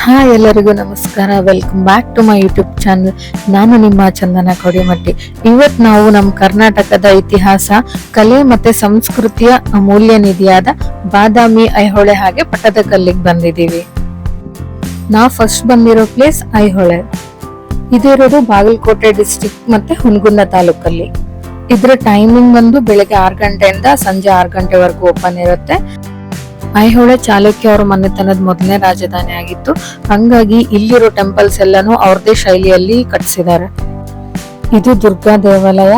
Hi, ಎಲ್ಲರಿಗೂ ನಮಸ್ಕಾರ. Welcome back to my YouTube channel. ನಾನು ನಿಮ್ಮ ಚಂದನ ಕೊಡಿಮಟ್ಟಿ. ಇವತ್ತು ನಾವು ನಮ್ಮ ಕರ್ನಾಟಕದ ಇತಿಹಾಸ, ಕಲೆ ಮತ್ತೆ ಸಂಸ್ಕೃತಿಯ ಅಮೂಲ್ಯ ನಿಧಿಯಾದ ಬಾದಾಮಿ, ಐಹೊಳೆ ಹಾಗೆ ಪಟ್ಟದಕಲ್ಲಿಗೆ ಬಂದಿದ್ದೀವಿ. ನಾವು ಫಸ್ಟ್ ಬಂದಿರೋ ಪ್ಲೇಸ್ ಐಹೊಳೆ. ಇದಿರೋದು ಬಾಗಲಕೋಟೆ ಡಿಸ್ಟ್ರಿಕ್ಟ್ ಮತ್ತೆ ಹುನಗುಂದ ತಾಲೂಕಲ್ಲಿ. ಇದ್ರ ಟೈಮಿಂಗ್ ಬಂದು ಬೆಳಗ್ಗೆ 6 ಗಂಟೆಯಿಂದ ಸಂಜೆ 6 ಗಂಟೆವರೆಗೂ ಓಪನ್ ಇರುತ್ತೆ. ಐಹೊಳೆ ಚಾಲುಕ್ಯ ಅವರ ಮನೆತನದ ಮೊದಲನೇ ರಾಜಧಾನಿ ಆಗಿತ್ತು. ಹಂಗಾಗಿ ಇಲ್ಲಿರೋ ಟೆಂಪಲ್ಸ್ ಎಲ್ಲಾನು ಅವ್ರದೇ ಶೈಲಿಯಲ್ಲಿ ಕಟ್ಸಿದ್ದಾರೆ. ಇದು ದುರ್ಗಾ ದೇವಾಲಯ.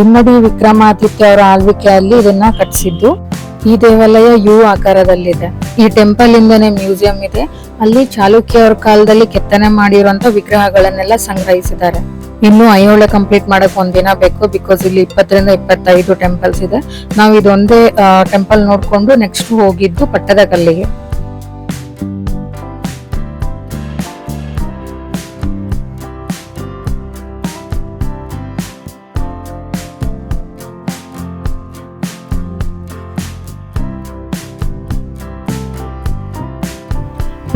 ಇಮ್ಮಡಿ ವಿಕ್ರಮಾದಿತ್ಯ ಅವರ ಆಳ್ವಿಕೆಯಲ್ಲಿ ಇದನ್ನ ಕಟ್ಸಿದ್ದು. ಈ ದೇವಾಲಯ ಯು ಆಕಾರದಲ್ಲಿದೆ. ಈ ಟೆಂಪಲ್ ಇಂದನೇ ಮ್ಯೂಸಿಯಂ ಇದೆ. ಅಲ್ಲಿ ಚಾಲುಕ್ಯ ಅವರ ಕಾಲದಲ್ಲಿ ಕೆತ್ತನೆ ಮಾಡಿರುವಂತ ವಿಗ್ರಹಗಳನ್ನೆಲ್ಲ ಸಂಗ್ರಹಿಸಿದ್ದಾರೆ. ಇನ್ನು ಐಹೊಳೆ ಕಂಪ್ಲೀಟ್ ಮಾಡಕ್ ಒಂದಿನ ಬೇಕು, ಬಿಕಾಸ್ ಇಲ್ಲಿ 20ರಿಂದ 25 ಟೆಂಪಲ್ಸ್ ಇದೆ. ನಾವು ಇದೊಂದೇ ಟೆಂಪಲ್ ನೋಡ್ಕೊಂಡು ನೆಕ್ಸ್ಟ್ ಹೋಗಿದ್ದು ಪಟ್ಟದಕಲ್ಲಿಗೆ.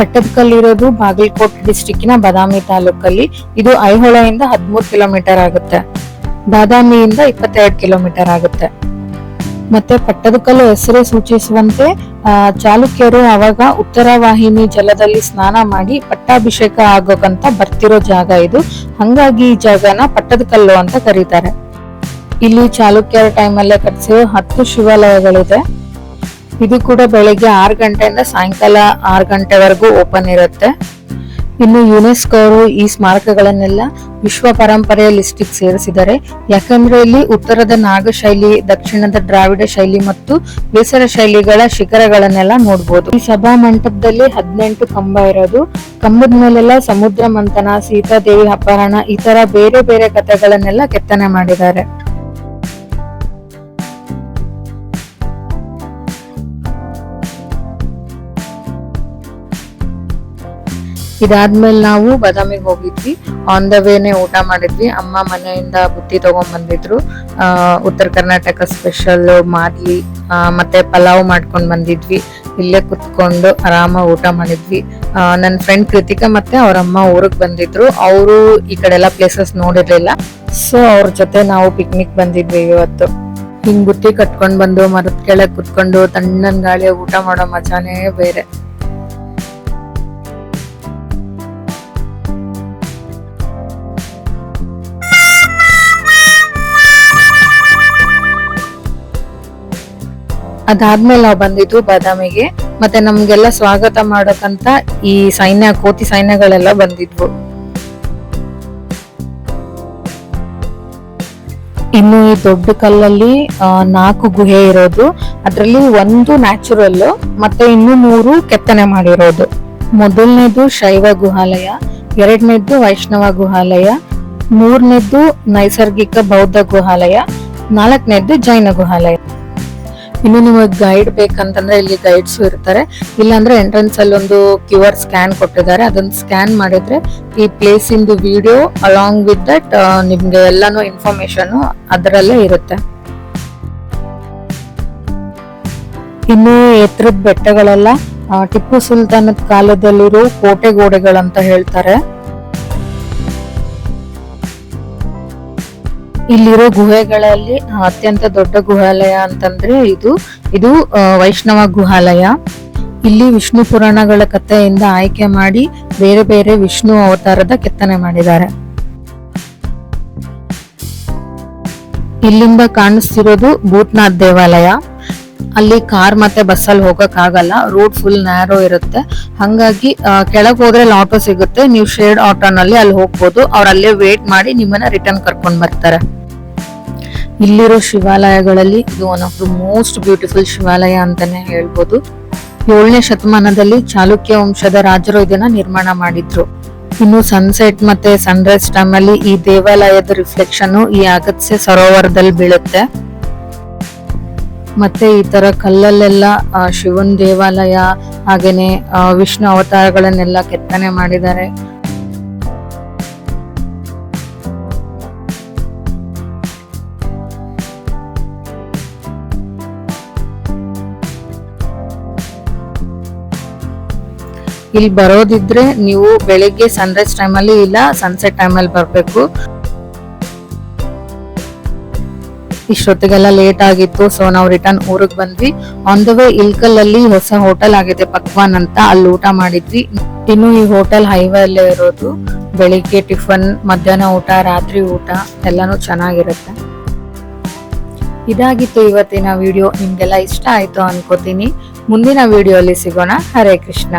ಪಟ್ಟದಕಲ್ಲು ಇರೋದು ಬಾಗಲಕೋಟೆ ಡಿಸ್ಟಿಕ್ಕಿನ ಬಾದಾಮಿ ತಾಲೂಕಲ್ಲಿ. ಇದು ಐಹೊಳೆಯಿಂದ 13 ಕಿಲೋಮೀಟರ್ ಆಗುತ್ತೆ. ಬಾದಾಮಿಯಿಂದ 22 ಕಿಲೋಮೀಟರ್ ಆಗುತ್ತೆ. ಮತ್ತೆ ಪಟ್ಟದಕಲ್ಲು ಹೆಸರೇ ಸೂಚಿಸುವಂತೆ ಚಾಲುಕ್ಯರು ಅವಾಗ ಉತ್ತರ ವಾಹಿನಿ ಜಲದಲ್ಲಿ ಸ್ನಾನ ಮಾಡಿ ಪಟ್ಟಾಭಿಷೇಕ ಆಗೋಕಂತ ಬರ್ತಿರೋ ಜಾಗ ಇದು. ಹಂಗಾಗಿ ಈ ಜಾಗನ ಪಟ್ಟದಕಲ್ಲು ಅಂತ ಕರೀತಾರೆ. ಇಲ್ಲಿ ಚಾಲುಕ್ಯರ ಟೈಮಲ್ಲೇ ಕಟ್ಟಿಸಿರೋ 10 ಶಿವಾಲಯಗಳಿದೆ. ಇದು ಕೂಡ ಬೆಳಿಗ್ಗೆ 6 ಗಂಟೆಯಿಂದ ಸಾಯಂಕಾಲ 6 ಗಂಟೆವರೆಗೂ ಓಪನ್ ಇರುತ್ತೆ. ಇನ್ನು ಯುನೆಸ್ಕೋ ಅವರು ಈ ಸ್ಮಾರಕಗಳನ್ನೆಲ್ಲ ವಿಶ್ವ ಪರಂಪರೆಯ ಲಿಸ್ಟಿಗೆ ಸೇರಿಸಿದ್ದಾರೆ. ಯಾಕಂದ್ರೆ ಇಲ್ಲಿ ಉತ್ತರದ ನಾಗ ಶೈಲಿ, ದಕ್ಷಿಣದ ದ್ರಾವಿಡ ಶೈಲಿ ಮತ್ತು ಬೇಸರ ಶೈಲಿಗಳ ಶಿಖರಗಳನ್ನೆಲ್ಲ ನೋಡ್ಬೋದು. ಈ ಸಭಾ ಮಂಟಪದಲ್ಲಿ 18 ಕಂಬ ಇರೋದು. ಕಂಬದ ಮೇಲೆಲ್ಲ ಸಮುದ್ರ ಮಂಥನ, ಸೀತಾದೇವಿ ಅಪಹರಣ, ಈ ತರ ಬೇರೆ ಬೇರೆ ಕಥೆಗಳನ್ನೆಲ್ಲ ಕೆತ್ತನೆ ಮಾಡಿದ್ದಾರೆ. ಇದಾದ್ಮೇಲೆ ನಾವು ಬಾದಾಮಿಗೆ ಹೋಗಿದ್ವಿ. ಆನ್ ದ ವೇನೆ ಊಟ ಮಾಡಿದ್ವಿ. ಅಮ್ಮ ಮನೆಯಿಂದ ಬುತ್ತಿ ತಗೊಂಡ್ ಬಂದಿದ್ರು. ಉತ್ತರ ಕರ್ನಾಟಕ ಸ್ಪೆಷಲ್ ಮಾದ್ಲಿ ಮತ್ತೆ ಪಲಾವ್ ಮಾಡ್ಕೊಂಡ್ ಬಂದಿದ್ವಿ. ಇಲ್ಲೇ ಕುತ್ಕೊಂಡು ಆರಾಮಾಗಿ ಊಟ ಮಾಡಿದ್ವಿ. ನನ್ನ ಫ್ರೆಂಡ್ ಕೃತಿಕಾ ಮತ್ತೆ ಅವ್ರಮ್ಮ ಊರಿಗೆ ಬಂದಿದ್ರು. ಅವರು ಈ ಕಡೆ ಎಲ್ಲ ಪ್ಲೇಸಸ್ ನೋಡಿರ್ಲಿಲ್ಲ. ಸೊ ಅವ್ರ ಜೊತೆ ನಾವು ಪಿಕ್ನಿಕ್ ಬಂದಿದ್ವಿ ಇವತ್ತು. ಹಿಂಗ್ ಬುತ್ತಿ ಕಟ್ಕೊಂಡ್ ಬಂದು ಮರದ ಕೆಳಗೆ ಕುತ್ಕೊಂಡು ತಣ್ಣನ್ ಗಾಳಿಯ ಊಟ ಮಾಡೋ ಮಜಾನೇ ಬೇರೆ. ಅದಾದ್ಮೇಲೆ ನಾವು ಬಂದಿದ್ದು ಬಾದಾಮಿಗೆ. ಮತ್ತೆ ನಮ್ಗೆಲ್ಲ ಸ್ವಾಗತ ಮಾಡೋಕಂತ ಈ ಕೋತಿ ಸೈನ್ಯಗಳೆಲ್ಲ ಬಂದಿದ್ವು. ಇನ್ನು ಈ ದೊಡ್ಡ ಕಲ್ಲಲ್ಲಿ 4 ಗುಹೆ ಇರೋದು. ಅದ್ರಲ್ಲಿ ಒಂದು ನ್ಯಾಚುರಲ್ ಮತ್ತೆ ಇನ್ನು 3 ಕೆತ್ತನೆ ಮಾಡಿರೋದು. ಮೊದಲನೇದು ಶೈವ ಗುಹಾಲಯ, 2ನೇದ್ದು ವೈಷ್ಣವ ಗುಹಾಲಯ, 3ನೇದ್ದು ನೈಸರ್ಗಿಕ ಬೌದ್ಧ ಗುಹಾಲಯ, 4ನೇದ್ದು ಜೈನ ಗುಹಾಲಯ. ಇನ್ನು ನಿಮಗೆ ಗೈಡ್ ಬೇಕಂತಂದ್ರೆ ಇಲ್ಲಿ ಗೈಡ್ಸ್ ಇರ್ತಾರೆ. ಇಲ್ಲಾಂದ್ರೆ ಎಂಟ್ರೆನ್ಸ್ ಅಲ್ಲಿ ಒಂದು QR ಸ್ಕ್ಯಾನ್ ಕೊಟ್ಟಿದ್ದಾರೆ. ಅದನ್ನ ಸ್ಕ್ಯಾನ್ ಮಾಡಿದ್ರೆ ಈ ಪ್ಲೇಸ್ ಇಂದು ವಿಡಿಯೋ ಅಲಾಂಗ್ ವಿತ್ ದಟ್ ನಿಮ್ಗೆ ಎಲ್ಲಾನು ಇನ್ಫಾರ್ಮೇಶನ್ ಅದರಲ್ಲೇ ಇರುತ್ತೆ. ಇನ್ನು ಎತ್ತರದ ಬೆಟ್ಟಗಳೆಲ್ಲ ಟಿಪ್ಪು ಸುಲ್ತಾನದ ಕಾಲದಲ್ಲಿರೋ ಕೋಟೆ ಗೋಡೆಗಳಂತ ಹೇಳ್ತಾರೆ. ಇಲ್ಲಿರೋ ಗುಹೆಗಳಲ್ಲಿ ಅತ್ಯಂತ ದೊಡ್ಡ ಗುಹಾಲಯ ಅಂತಂದ್ರೆ ಇದು ವೈಷ್ಣವ ಗುಹಾಲಯ. ಇಲ್ಲಿ ವಿಷ್ಣು ಪುರಾಣಗಳ ಕಥೆಯಿಂದ ಆಯ್ಕೆ ಮಾಡಿ ಬೇರೆ ಬೇರೆ ವಿಷ್ಣು ಅವತಾರದ ಕೆತ್ತನೆ ಮಾಡಿದ್ದಾರೆ. ಇಲ್ಲಿಂದ ಕಾಣಿಸ್ತಿರೋದು ಭೂತನಾಥ್ ದೇವಾಲಯ. ಅಲ್ಲಿ ಕಾರ್ ಮತ್ತೆ ಬಸ್ಸಲ್ಲಿ ಹೋಗಕ್ ಆಗಲ್ಲ, ರೋಡ್ ಫುಲ್ ನ್ಯಾರೋ ಇರುತ್ತೆ. ಹಂಗಾಗಿ ಕೆಳಗ್ ಹೋದ್ರೆ ಆಟೋ ಸಿಗುತ್ತೆ. ನೀವು ಶೇರ್ಡ್ ಆಟೋನಲ್ಲಿ ಅಲ್ಲಿ ಹೋಗ್ಬೋದು. ಅವ್ರ ಅಲ್ಲೇ ವೇಟ್ ಮಾಡಿ ನಿಮ್ಮನ್ನ ರಿಟರ್ನ್ ಕರ್ಕೊಂಡ್ ಬರ್ತಾರೆ. ಇಲ್ಲಿರೋ ಶಿವಾಲಯಗಳಲ್ಲಿ ಇದು one of the most beautiful ಶಿವಾಲಯ ಅಂತಾನೆ ಹೇಳ್ಬೋದು. 7ನೇ ಶತಮಾನದಲ್ಲಿ ಚಾಲುಕ್ಯ ವಂಶದ ರಾಜರು ಇದನ್ನ ನಿರ್ಮಾಣ ಮಾಡಿದ್ರು. ಇನ್ನು ಸನ್ಸೆಟ್ ಮತ್ತೆ ಸನ್ರೈಸ್ ಟೈಮ್ ಅಲ್ಲಿ ಈ ದೇವಾಲಯದ ರಿಫ್ಲೆಕ್ಷನ್ ಈ ಅಗತ್ಯ ಸರೋವರದಲ್ಲಿ ಬೀಳುತ್ತೆ. ಮತ್ತೆ ಈ ತರ ಕಲ್ಲಲ್ಲೆಲ್ಲ ಶಿವನ್ ದೇವಾಲಯ ಹಾಗೇನೆ ವಿಷ್ಣು ಅವತಾರಗಳನ್ನೆಲ್ಲ ಕೆತ್ತನೆ ಮಾಡಿದ್ದಾರೆ. ಇಲ್ಲಿ ಬರೋದಿದ್ರೆ ನೀವು ಬೆಳಿಗ್ಗೆ ಸನ್ರೈಸ್ ಟೈಮಲ್ಲಿ ಇಲ್ಲ ಸನ್ಸೆಟ್ ಟೈಮಲ್ಲಿ ಬರಬೇಕು. ಇಷ್ಟೊತ್ತಿಗೆಲ್ಲ ಲೇಟ್ ಆಗಿತ್ತು, ಸೊ ನಾವು ರಿಟರ್ನ್ ಊರಿಗೆ ಬಂದ್ವಿ. ಆನ್ ದ ವೇ ಇಲ್ಕಲ್ ಅಲ್ಲಿ ಹೊಸ ಹೋಟೆಲ್ ಆಗಿದೆ ಪಕ್ವಾನ್ ಅಂತ, ಅಲ್ಲಿ ಊಟ ಮಾಡಿದ್ವಿ. ಇನ್ನು ಈ ಹೋಟೆಲ್ ಹೈವೇ ಅಲ್ಲೇ ಇರೋದು. ಬೆಳಿಗ್ಗೆ ಟಿಫನ್, ಮಧ್ಯಾಹ್ನ ಊಟ, ರಾತ್ರಿ ಊಟ ಎಲ್ಲಾನು ಚೆನ್ನಾಗಿರುತ್ತೆ. ಇದಾಗಿತ್ತು ಇವತ್ತಿನ ವಿಡಿಯೋ. ನಿಮ್ಗೆಲ್ಲ ಇಷ್ಟ ಆಯ್ತು ಅನ್ಕೋತೀನಿ. ಮುಂದಿನ ವಿಡಿಯೋ ಅಲ್ಲಿ ಸಿಗೋಣ. ಹರೇ ಕೃಷ್ಣ.